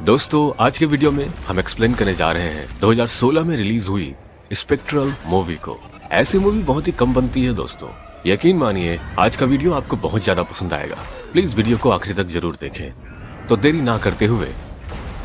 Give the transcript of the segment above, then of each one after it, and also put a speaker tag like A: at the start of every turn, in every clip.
A: दोस्तों आज के वीडियो में हम एक्सप्लेन करने जा रहे हैं 2016 में रिलीज हुई स्पेक्ट्रल मूवी को। ऐसी मूवी बहुत ही कम बनती है दोस्तों, यकीन मानिए आज का वीडियो आपको बहुत ज्यादा पसंद आएगा। प्लीज वीडियो को आखिरी तक जरूर देखें। तो देरी ना करते हुए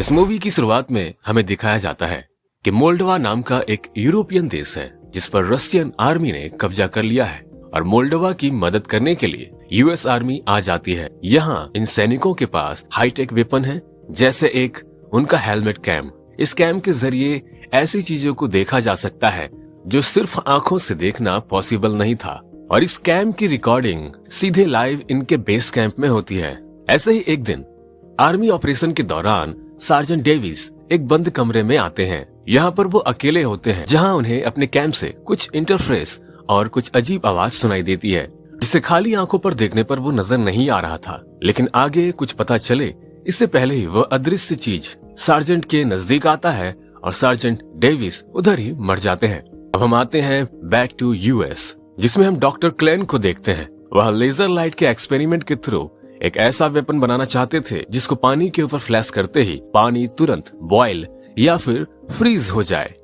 A: इस मूवी की शुरुआत में हमें दिखाया जाता है कि मोल्डोवा नाम का एक यूरोपियन देश है जिस पर रशियन आर्मी ने कब्जा कर लिया है और मोल्डोवा की मदद करने के लिए यूएस आर्मी आ जाती है। यहाँ इन सैनिकों के पास हाईटेक वेपन है, जैसे एक उनका हेलमेट कैम। इस कैम के जरिए ऐसी चीजों को देखा जा सकता है जो सिर्फ आंखों से देखना पॉसिबल नहीं था, और इस कैम की रिकॉर्डिंग सीधे लाइव इनके बेस कैंप में होती है। ऐसे ही एक दिन आर्मी ऑपरेशन के दौरान सार्जेंट डेविस एक बंद कमरे में आते हैं। यहाँ पर वो अकेले होते हैं, जहाँ उन्हें अपने कैम से कुछ इंटरफेस और कुछ अजीब आवाज सुनाई देती है, जिसे खाली आंखों पर देखने पर वो नजर नहीं आ रहा था। लेकिन आगे कुछ पता चले इससे पहले ही वह अदृश्य चीज सार्जेंट के नजदीक आता है और सार्जेंट डेविस उधर ही मर जाते हैं। अब हम आते हैं बैक टू यूएस, जिसमें हम डॉक्टर क्लेन को देखते हैं। वह लेजर लाइट के एक्सपेरिमेंट के थ्रू एक ऐसा वेपन बनाना चाहते थे जिसको पानी के ऊपर फ्लैश करते ही पानी तुरंत बॉयल या फिर फ्रीज हो जाए।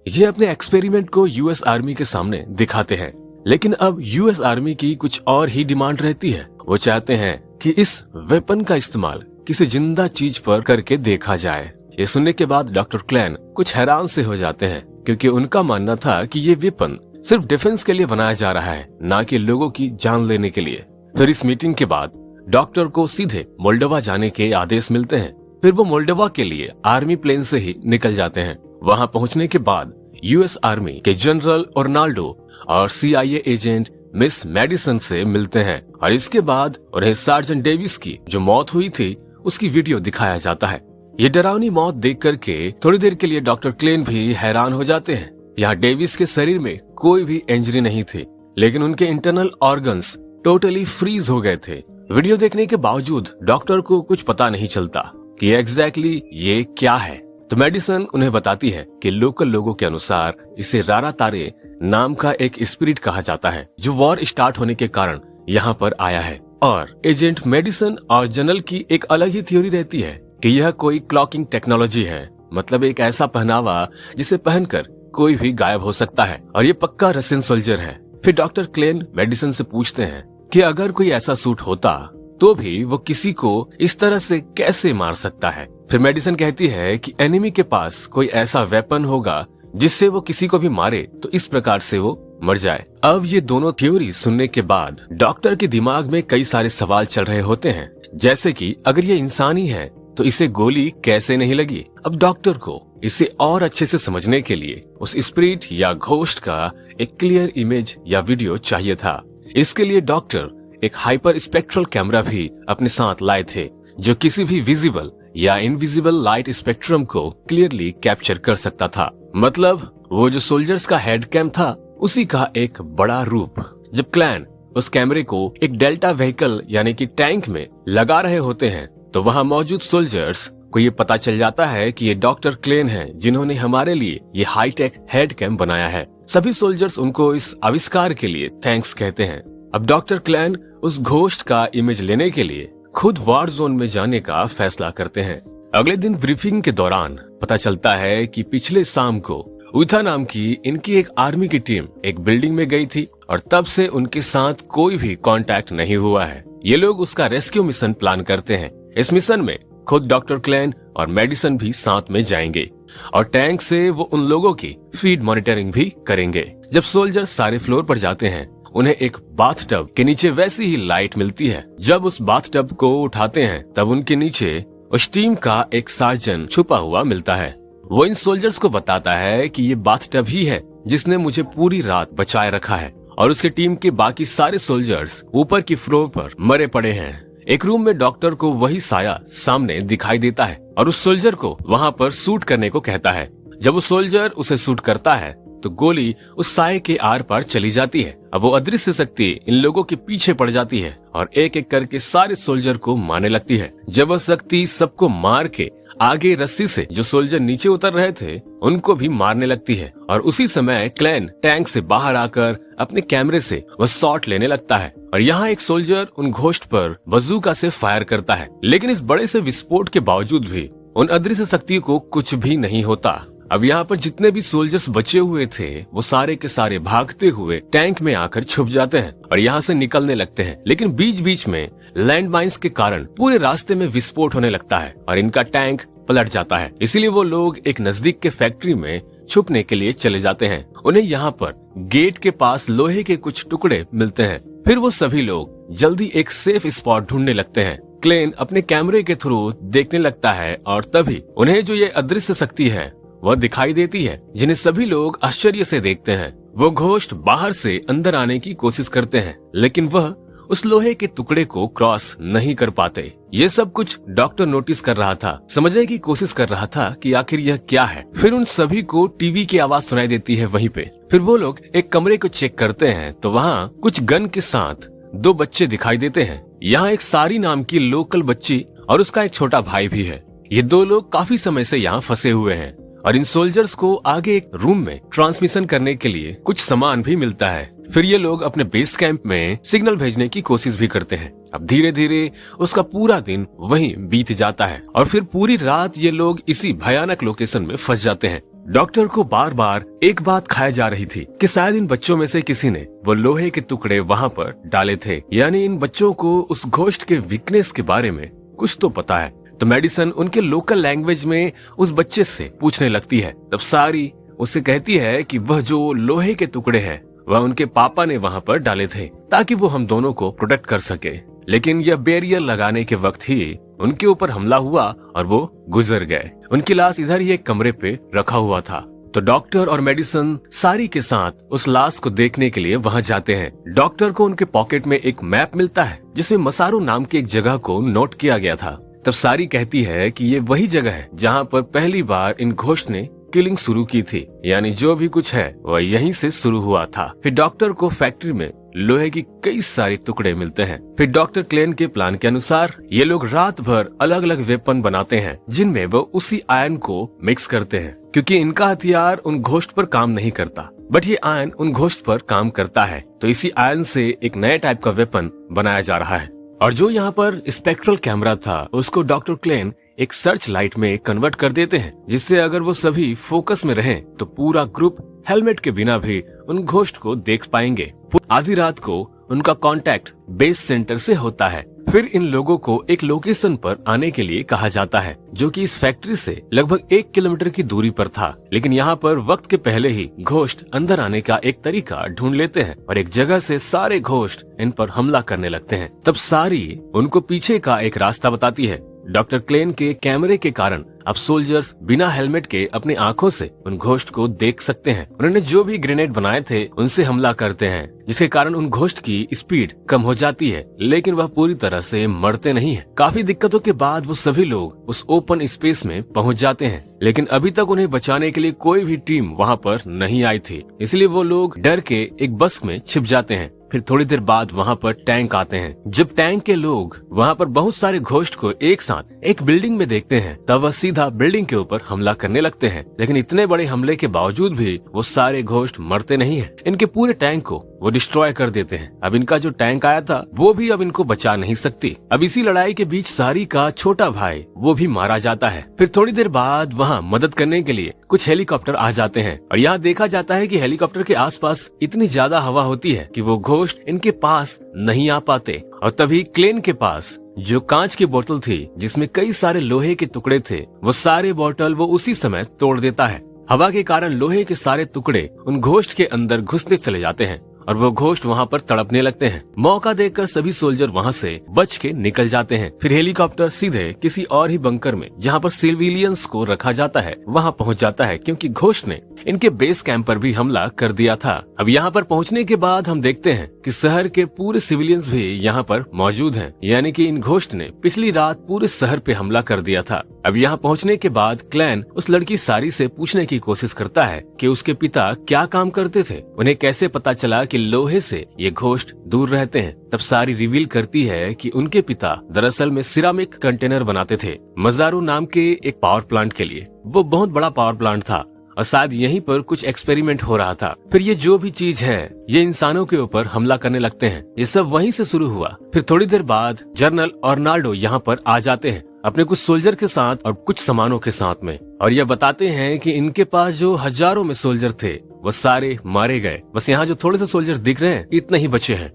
A: ये अपने एक्सपेरिमेंट को यूएस आर्मी के सामने दिखाते हैं, लेकिन अब यूएस आर्मी की कुछ और ही डिमांड रहती है। वो चाहते हैं कि इस वेपन का इस्तेमाल किसी जिंदा चीज पर करके देखा जाए। ये सुनने के बाद डॉक्टर क्लेन कुछ हैरान से हो जाते हैं, क्योंकि उनका मानना था कि ये वेपन सिर्फ डिफेंस के लिए बनाया जा रहा है, ना कि लोगों की जान लेने के लिए। फिर इस मीटिंग के बाद डॉक्टर को सीधे मोल्डोवा जाने के आदेश मिलते हैं। फिर वो मोल्डोवा के लिए आर्मी प्लेन से ही निकल जाते हैं। वहां पहुंचने के बाद यूएस आर्मी के जनरल ओर्नाल्डो और सीआईए एजेंट मिस मेडिसन से मिलते हैं, और इसके बाद उन्हें सार्जेंट डेविस की जो मौत हुई थी उसकी वीडियो दिखाया जाता है। ये डरावनी मौत देख करके थोड़ी देर के लिए डॉक्टर क्लेन भी हैरान हो जाते हैं। यहाँ डेविस के शरीर में कोई भी इंजरी नहीं थी, लेकिन उनके इंटरनल ऑर्गन्स टोटली फ्रीज हो गए थे। वीडियो देखने के बावजूद डॉक्टर को कुछ पता नहीं चलता कि एग्जैक्टली ये क्या है। तो मेडिसन उन्हें बताती है कि लोकल लोगों के अनुसार इसे रारा तारे नाम का एक स्पिरिट कहा जाता है, जो वॉर स्टार्ट होने के कारण यहाँ पर आया है। और एजेंट मेडिसन और जनरल की एक अलग ही थ्योरी रहती है कि यह कोई क्लॉकिंग टेक्नोलॉजी है, मतलब एक ऐसा पहनावा जिसे पहनकर कोई भी गायब हो सकता है, और ये पक्का रशियन सोल्जर है। फिर डॉक्टर क्लेन मेडिसन से पूछते हैं कि अगर कोई ऐसा सूट होता तो भी वो किसी को इस तरह से कैसे मार सकता है। फिर मेडिसन कहती है कि एनिमी के पास कोई ऐसा वेपन होगा जिससे वो किसी को भी मारे तो इस प्रकार से वो मर जाए। अब ये दोनों थ्योरी सुनने के बाद डॉक्टर के दिमाग में कई सारे सवाल चल रहे होते हैं, जैसे कि अगर ये इंसानी है तो इसे गोली कैसे नहीं लगी। अब डॉक्टर को इसे और अच्छे से समझने के लिए उस स्पिरिट या घोस्ट का एक क्लियर इमेज या वीडियो चाहिए था। इसके लिए डॉक्टर एक हाइपर स्पेक्ट्रल कैमरा भी अपने साथ लाए थे, जो किसी भी विजिबल या इनविजिबल लाइट स्पेक्ट्रम को क्लियरली कैप्चर कर सकता था। मतलब वो जो सोल्जर्स का हेड कैम था उसी का एक बड़ा रूप। जब क्लैन उस कैमरे को एक डेल्टा व्हीकल यानी कि टैंक में लगा रहे होते हैं, तो वहां मौजूद सोल्जर्स को ये पता चल जाता है कि ये डॉक्टर क्लेन हैं जिन्होंने हमारे लिए ये हाईटेक हेड कैम बनाया है। सभी सोल्जर्स उनको इस आविष्कार के लिए थैंक्स कहते हैं। अब डॉक्टर क्लेन उस घोस्ट का इमेज लेने के लिए खुद वॉर जोन में जाने का फैसला करते हैं। अगले दिन ब्रीफिंग के दौरान पता चलता है कि पिछले शाम को उथा नाम की इनकी एक आर्मी की टीम एक बिल्डिंग में गई थी, और तब से उनके साथ कोई भी कांटेक्ट नहीं हुआ है। ये लोग उसका रेस्क्यू मिशन प्लान करते हैं। इस मिशन में खुद डॉक्टर क्लेन और मेडिसन भी साथ में जाएंगे, और टैंक से वो उन लोगों की फीड मॉनिटरिंग भी करेंगे। जब सोल्जर सारे फ्लोर पर जाते हैं, उन्हें एक बाथटब के नीचे वैसी ही लाइट मिलती है। जब उस बाथटब को उठाते हैं तब उनके नीचे उस टीम का एक सार्जन छुपा हुआ मिलता है। वो इन सोल्जर्स को बताता है कि ये बाथटब ही है जिसने मुझे पूरी रात बचाए रखा है, और उसके टीम के बाकी सारे सोल्जर्स ऊपर की फ्लोर पर मरे पड़े हैं। एक रूम में डॉक्टर को वही साया सामने दिखाई देता है, और उस सोल्जर को वहां पर शूट करने को कहता है। जब वो सोल्जर उसे शूट करता है तो गोली उस साए के आर पार चली जाती है। अब वो अदृश्य शक्ति इन लोगों के पीछे पड़ जाती है और एक एक करके सारे सोल्जर को मारने लगती है। जब वह शक्ति सबको मार के आगे रस्सी से जो सोल्जर नीचे उतर रहे थे उनको भी मारने लगती है, और उसी समय क्लैन टैंक से बाहर आकर अपने कैमरे से वह शॉट लेने लगता है, और यहाँ एक सोल्जर उन घोस्ट पर बंदूक से फायर करता है। लेकिन इस बड़े से विस्फोट के बावजूद भी उन अदृश्य शक्ति को कुछ भी नहीं होता। अब यहाँ पर जितने भी सोल्जर्स बचे हुए थे वो सारे के सारे भागते हुए टैंक में आकर छुप जाते हैं और यहाँ से निकलने लगते हैं। लेकिन बीच बीच में लैंड माइंस के कारण पूरे रास्ते में विस्फोट होने लगता है और इनका टैंक पलट जाता है। इसीलिए वो लोग एक नजदीक के फैक्ट्री में छुपने के लिए चले जाते हैं। उन्हें यहाँ पर गेट के पास लोहे के कुछ टुकड़े मिलते हैं। फिर वो सभी लोग जल्दी एक सेफ स्पॉट ढूंढने लगते हैं। क्लेन अपने कैमरे के थ्रू देखने लगता है और तभी उन्हें जो ये अदृश्य शक्ति है वह दिखाई देती है, जिन्हें सभी लोग आश्चर्य से देखते हैं। वो घोस्ट बाहर से अंदर आने की कोशिश करते हैं लेकिन वह उस लोहे के टुकड़े को क्रॉस नहीं कर पाते। ये सब कुछ डॉक्टर नोटिस कर रहा था, समझने की कोशिश कर रहा था कि आखिर यह क्या है। फिर उन सभी को टीवी की आवाज सुनाई देती है वहीं पे। फिर वो लोग एक कमरे को चेक करते हैं तो वहाँ कुछ गन के साथ 2 बच्चे दिखाई देते हैं। यहाँ एक सारी नाम की लोकल बच्ची और उसका एक छोटा भाई भी है। ये 2 लोग काफी समय से यहाँ फंसे हुए हैं और इन सोल्जर्स को आगे एक रूम में ट्रांसमिशन करने के लिए कुछ सामान भी मिलता है। फिर ये लोग अपने बेस कैंप में सिग्नल भेजने की कोशिश भी करते हैं। अब धीरे धीरे उसका पूरा दिन वहीं बीत जाता है और फिर पूरी रात ये लोग इसी भयानक लोकेशन में फंस जाते हैं। डॉक्टर को बार बार एक बात खाई जा रही थी कि शायद इन बच्चों में से किसी ने वो लोहे के टुकड़े वहाँ पर डाले थे, यानी इन बच्चों को उस घोस्ट के वीकनेस के बारे में कुछ तो पता है। तो मेडिसन उनके लोकल लैंग्वेज में उस बच्चे से पूछने लगती है। तब सारी उससे कहती है कि वह जो लोहे के टुकड़े हैं वह उनके पापा ने वहाँ पर डाले थे ताकि वो हम दोनों को प्रोटेक्ट कर सके। लेकिन यह बैरियर लगाने के वक्त ही उनके ऊपर हमला हुआ और वो गुजर गए। उनकी लाश इधर ही एक कमरे पे रखा हुआ था। तो डॉक्टर और मेडिसन सारी के साथ उस लाश को देखने के लिए वहाँ जाते हैं। डॉक्टर को उनके पॉकेट में एक मैप मिलता है जिसमें मसारू नाम की एक जगह को नोट किया गया था। तब सारी कहती है कि ये वही जगह है जहाँ पर पहली बार इन घोस्ट ने किलिंग शुरू की थी, यानी जो भी कुछ है वह यहीं से शुरू हुआ था। फिर डॉक्टर को फैक्ट्री में लोहे की कई सारे टुकड़े मिलते हैं। फिर डॉक्टर क्लेन के प्लान के अनुसार ये लोग रात भर अलग अलग वेपन बनाते हैं जिनमें वो उसी आयरन को मिक्स करते हैं, क्योंकि इनका हथियार उन घोस्ट पर काम नहीं करता बट ये आयरन उन घोस्ट पर काम करता है। तो इसी आयरन से एक नए टाइप का वेपन बनाया जा रहा है। और जो यहाँ पर स्पेक्ट्रल कैमरा था उसको डॉक्टर क्लेन एक सर्च लाइट में कन्वर्ट कर देते हैं, जिससे अगर वो सभी फोकस में रहें तो पूरा ग्रुप हेलमेट के बिना भी उन घोस्ट को देख पाएंगे। आधी रात को उनका कांटेक्ट बेस सेंटर से होता है। फिर इन लोगों को एक लोकेशन पर आने के लिए कहा जाता है जो कि इस फैक्ट्री से लगभग 1 किलोमीटर की दूरी पर था। लेकिन यहाँ पर वक्त के पहले ही घोस्ट अंदर आने का एक तरीका ढूंढ लेते हैं और एक जगह से सारे घोस्ट इन पर हमला करने लगते हैं। तब सारी उनको पीछे का एक रास्ता बताती है। डॉक्टर क्लेन के कैमरे के कारण अब सोल्जर्स बिना हेलमेट के अपनी आंखों से उन घोस्ट को देख सकते हैं। उन्होंने जो भी ग्रेनेड बनाए थे उनसे हमला करते हैं, जिसके कारण उन घोस्ट की स्पीड कम हो जाती है, लेकिन वह पूरी तरह से मरते नहीं है। काफी दिक्कतों के बाद वो सभी लोग उस ओपन स्पेस में पहुंच जाते हैं, लेकिन अभी तक उन्हें बचाने के लिए कोई भी टीम वहां पर नहीं आई थी। इसलिए वो लोग डर के एक बस में छिप जाते हैं। फिर थोड़ी देर बाद वहाँ पर टैंक आते हैं। जब टैंक के लोग वहाँ पर बहुत सारे घोस्ट को एक साथ एक बिल्डिंग में देखते हैं तब वह सीधा बिल्डिंग के ऊपर हमला करने लगते हैं। लेकिन इतने बड़े हमले के बावजूद भी वो सारे घोस्ट मरते नहीं हैं। इनके पूरे टैंक को वो डिस्ट्रॉय कर देते हैं। अब इनका जो टैंक आया था वो भी अब इनको बचा नहीं सकती। अब इसी लड़ाई के बीच सारी का छोटा भाई वो भी मारा जाता है। फिर थोड़ी देर बाद वहाँ मदद करने के लिए कुछ हेलीकॉप्टर आ जाते हैं और यहाँ देखा जाता है कि हेलीकॉप्टर के आसपास इतनी ज्यादा हवा होती है कि वो घोस्ट इनके पास नहीं आ पाते। और तभी क्लेन के पास जो कांच की बोतल थी जिसमें कई सारे लोहे के टुकड़े थे, वो सारे बोतल वो उसी समय तोड़ देता है। हवा के कारण लोहे के सारे टुकड़े उन घोस्ट के अंदर घुसते चले जाते हैं और वो घोस्ट वहाँ पर तड़पने लगते हैं। मौका देखकर सभी सोल्जर वहाँ से बच के निकल जाते हैं। फिर हेलीकॉप्टर सीधे किसी और ही बंकर में जहाँ पर सिविलियंस को रखा जाता है वहाँ पहुँच जाता है, क्योंकि घोस्ट ने इनके बेस कैंप पर भी हमला कर दिया था। अब यहाँ पर पहुँचने के बाद हम देखते हैं कि शहर के पूरे सिविलियंस भी यहाँ पर मौजूद हैं, यानी कि इन घोस्ट ने पिछली रात पूरे शहर पे हमला कर दिया था। अब यहाँ पहुँचने के बाद क्लैन उस लड़की सारी से पूछने की कोशिश करता है कि उसके पिता क्या काम करते थे, उन्हें कैसे पता चला कि लोहे से ये घोस्ट दूर रहते हैं। तब सारी रिवील करती है कि उनके पिता दरअसल में सिरामिक कंटेनर बनाते थे मजारू नाम के एक पावर प्लांट के लिए। वो बहुत बड़ा पावर प्लांट था और शायद यहीं पर कुछ एक्सपेरिमेंट हो रहा था। फिर ये जो भी चीज है ये इंसानों के ऊपर हमला करने लगते हैं। ये सब वहीं से शुरू हुआ। फिर थोड़ी देर बाद जनरल अर्नाल्डो यहाँ पर आ जाते हैं अपने कुछ सोल्जर के साथ और कुछ सामानों के साथ में, और यह बताते हैं कि इनके पास जो हजारों में सोल्जर थे वो सारे मारे गए। बस यहाँ जो थोड़े से सोल्जर दिख रहे हैं इतने ही बचे हैं।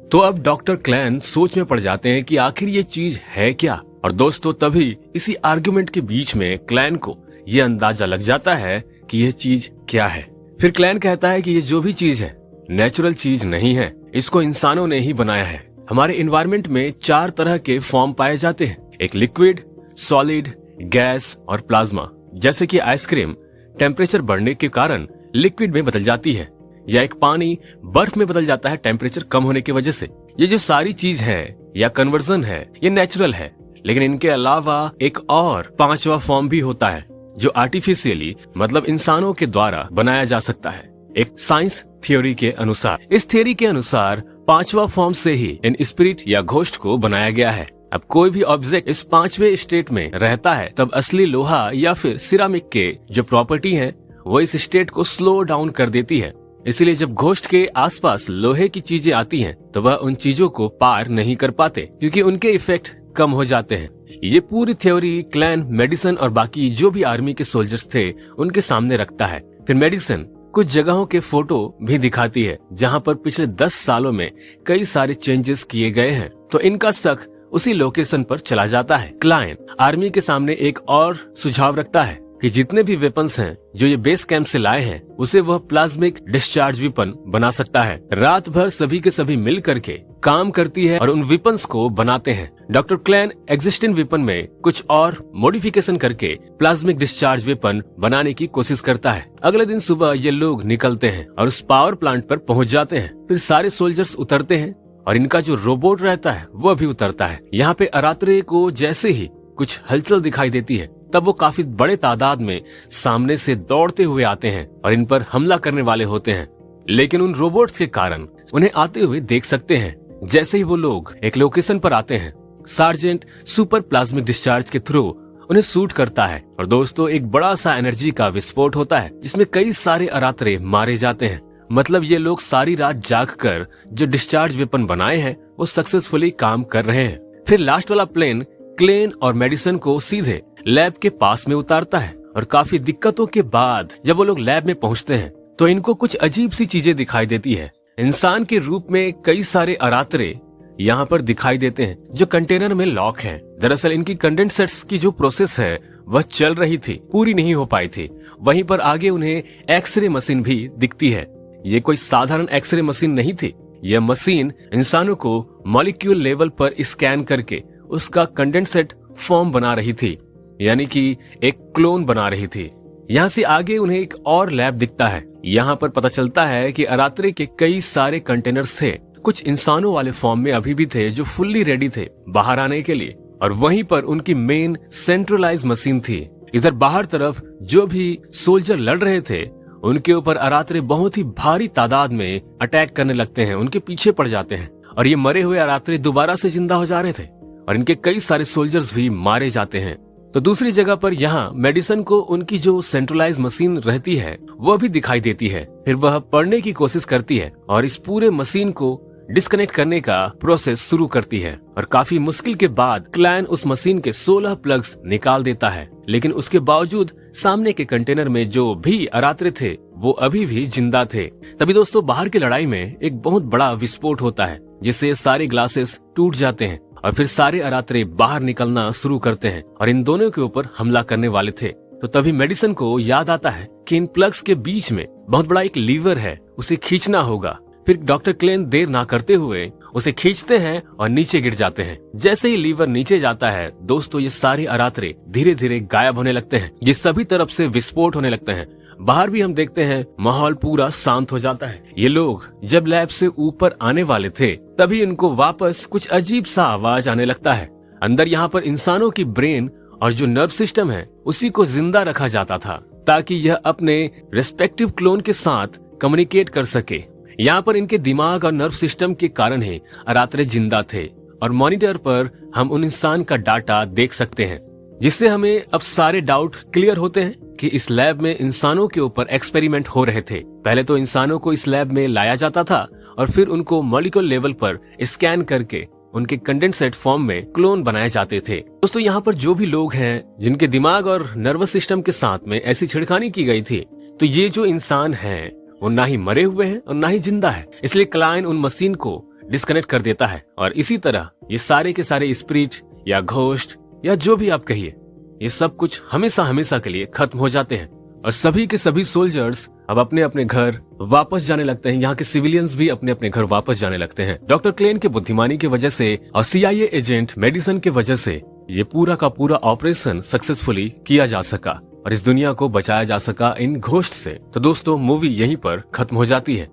A: तो अब डॉक्टर क्लैन सोच में पड़ जाते हैं कि आखिर ये चीज है क्या। और दोस्तों तभी इसी आर्गुमेंट के बीच में क्लैन को ये अंदाजा लग जाता है कि यह चीज क्या है। फिर क्लैन कहता है कि ये जो भी चीज है नेचुरल चीज नहीं है, इसको इंसानों ने ही बनाया है। हमारे एनवायरनमेंट में 4 तरह के फॉर्म पाए जाते हैं, एक लिक्विड, सॉलिड, गैस और प्लाज्मा। जैसे कि आइसक्रीम टेम्परेचर बढ़ने के कारण लिक्विड में बदल जाती है, या एक पानी बर्फ में बदल जाता है टेम्परेचर कम होने की वजह से। ये जो सारी चीज है या कन्वर्जन है ये नेचुरल है, लेकिन इनके अलावा एक और 5वां फॉर्म भी होता है जो आर्टिफिशियली मतलब इंसानों के द्वारा बनाया जा सकता है। एक साइंस थ्योरी के अनुसार, इस थ्योरी के अनुसार 5वां फॉर्म से ही इन स्पिरिट या घोस्ट को बनाया गया है। अब कोई भी ऑब्जेक्ट इस 5वें स्टेट में रहता है तब असली लोहा या फिर सिरामिक के जो प्रॉपर्टी है वो इस स्टेट को स्लो डाउन कर देती है। इसीलिए जब घोस्ट के आसपास लोहे की चीजें आती हैं तो वह उन चीजों को पार नहीं कर पाते क्योंकि उनके इफेक्ट कम हो जाते हैं। ये पूरी थ्योरी क्लैन मेडिसन और बाकी जो भी आर्मी के सोल्जर्स थे उनके सामने रखता है। फिर मेडिसन कुछ जगहों के फोटो भी दिखाती है जहां पर पिछले 10 सालों में कई सारे चेंजेस किए गए हैं, तो इनका शक उसी लोकेशन पर चला जाता है। क्लैन आर्मी के सामने एक और सुझाव रखता है कि जितने भी वेपन्स हैं जो ये बेस कैंप से लाए हैं उसे वह प्लाज्मिक डिस्चार्ज वेपन बना सकता है। रात भर सभी के सभी मिल करके काम करती है और उन वेपन्स को बनाते हैं। डॉक्टर क्लैन एग्जिस्टिंग वेपन में कुछ और मॉडिफिकेशन करके प्लाज्मिक डिस्चार्ज वेपन बनाने की कोशिश करता है। अगले दिन सुबह ये लोग निकलते हैं और उस पावर प्लांट पर पहुंच जाते हैं। फिर सारे सोल्जर्स उतरते हैं और इनका जो रोबोट रहता है वह भी उतरता है। यहाँ पे अरात्रे को जैसे ही कुछ हलचल दिखाई देती है तब वो काफी बड़े तादाद में सामने से दौड़ते हुए आते हैं और इन पर हमला करने वाले होते हैं, लेकिन उन रोबोट्स के कारण उन्हें आते हुए देख सकते हैं। जैसे ही वो लोग एक लोकेशन पर आते हैं सार्जेंट सुपर प्लाज्मिक डिस्चार्ज के थ्रू उन्हें शूट करता है और दोस्तों एक बड़ा सा एनर्जी का विस्फोट होता है जिसमें कई सारे अरात्रे मारे जाते हैं। मतलब ये लोग सारी रात जाग कर जो डिस्चार्ज वेपन बनाए हैं वो सक्सेसफुली काम कर रहे हैं। फिर लास्ट वाला प्लेन क्लेन और मेडिसन को सीधे लैब के पास में उतारता है और काफी दिक्कतों के बाद जब वो लोग लैब में पहुंचते हैं तो इनको कुछ अजीब सी चीजें दिखाई देती है। इंसान के रूप में कई सारे अरात्रे यहाँ पर दिखाई देते हैं जो कंटेनर में लॉक हैं। दरअसल इनकी कंडेंसर्स की जो प्रोसेस है वह चल रही थी, पूरी नहीं हो पाई थी। वहीं पर आगे उन्हें एक्सरे मशीन भी दिखती है। ये कोई साधारण एक्सरे मशीन नहीं थी, यह मशीन इंसानों को मॉलिक्यूल लेवल पर स्कैन करके उसका कंडेंसेट फॉर्म बना रही थी, यानी कि एक क्लोन बना रही थी। यहाँ से आगे उन्हें एक और लैब दिखता है। यहाँ पर पता चलता है कि अरात्रे के कई सारे कंटेनर्स थे, कुछ इंसानों वाले फॉर्म में अभी भी थे जो फुल्ली रेडी थे बाहर आने के लिए, और वहीं पर उनकी मेन सेंट्रलाइज मशीन थी। इधर बाहर तरफ जो भी सोल्जर लड़ रहे थे उनके ऊपर अरात्रे बहुत ही भारी तादाद में अटैक करने लगते हैं, उनके पीछे पड़ जाते हैं और ये मरे हुए अरात्रे दोबारा से जिंदा हो जा रहे थे और इनके कई सारे सोल्जर्स भी मारे जाते हैं। तो दूसरी जगह पर यहाँ मेडिसन को उनकी जो सेंट्रलाइज मशीन रहती है वह भी दिखाई देती है। फिर वह पढ़ने की कोशिश करती है और इस पूरे मशीन को डिस्कनेक्ट करने का प्रोसेस शुरू करती है और काफी मुश्किल के बाद क्लैन उस मशीन के 16 प्लग्स निकाल देता है, लेकिन उसके बावजूद सामने के कंटेनर में जो भी अरात्रे थे वो अभी भी जिंदा थे। तभी दोस्तों बाहर की लड़ाई में एक बहुत बड़ा विस्फोट होता है जिससे सारे ग्लासेस टूट जाते हैं और फिर सारे अरात्रे बाहर निकलना शुरू करते हैं और इन दोनों के ऊपर हमला करने वाले थे। तो तभी मेडिसन को याद आता है कि इन प्लग्स के बीच में बहुत बड़ा एक लीवर है, उसे खींचना होगा। फिर डॉक्टर क्लेन देर ना करते हुए उसे खींचते हैं और नीचे गिर जाते हैं। जैसे ही लीवर नीचे जाता है दोस्तों ये सारे अरात्रे धीरे धीरे गायब होने लगते हैं, ये सभी तरफ से विस्फोट होने लगते हैं। बाहर भी हम देखते हैं माहौल पूरा शांत हो जाता है। ये लोग जब लैब से ऊपर आने वाले थे तभी इनको वापस कुछ अजीब सा आवाज आने लगता है। अंदर यहाँ पर इंसानों की ब्रेन और जो नर्व सिस्टम है उसी को जिंदा रखा जाता था ताकि यह अपने रेस्पेक्टिव क्लोन के साथ कम्युनिकेट कर सके। यहाँ पर इनके दिमाग और नर्व सिस्टम के कारण ही अरात्रे जिंदा थे और मॉनिटर पर हम उन इंसान का डाटा देख सकते हैं, जिससे हमें अब सारे डाउट क्लियर होते हैं कि इस लैब में इंसानों के ऊपर एक्सपेरिमेंट हो रहे थे। पहले तो इंसानों को इस लैब में लाया जाता था और फिर उनको मॉलिक्यूल लेवल पर स्कैन करके उनके कंडेंसेट फॉर्म में क्लोन बनाए जाते थे। दोस्तों यहाँ पर जो भी लोग हैं जिनके दिमाग और नर्वस सिस्टम के साथ में ऐसी छिड़खानी की गई थी, तो ये जो इंसान हैं वो ना ही मरे हुए हैं और ना ही जिंदा है। इसलिए क्लाइन उन मशीन को डिस्कनेक्ट कर देता है और इसी तरह ये सारे के सारे स्पिरिट या घोस्ट या जो भी आप कहिए, ये सब कुछ हमेशा हमेशा के लिए खत्म हो जाते हैं और सभी के सभी सोल्जर्स अब अपने अपने घर वापस जाने लगते हैं। यहाँ के सिविलियंस भी अपने अपने घर वापस जाने लगते हैं। डॉक्टर क्लेन के बुद्धिमानी की वजह से और CIA एजेंट मेडिसन की वजह से ये पूरा का पूरा ऑपरेशन सक्सेसफुली किया जा सका और इस दुनिया को बचाया जा सका इन घोस्ट से। तो दोस्तों मूवी यहीं पर खत्म हो जाती है।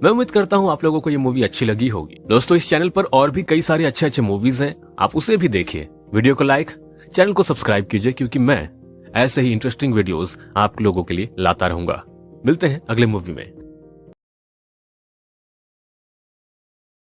A: मैं उम्मीद करता हूँ आप लोगों को ये मूवी अच्छी लगी होगी। दोस्तों इस चैनल पर और भी कई सारे अच्छे अच्छे मूवीज हैं, आप उसे भी देखिए। वीडियो को लाइक, चैनल को सब्सक्राइब कीजिए क्योंकि मैं ऐसे ही इंटरेस्टिंग वीडियोस आप लोगों के लिए लाता रहूंगा। मिलते हैं अगले मूवी में।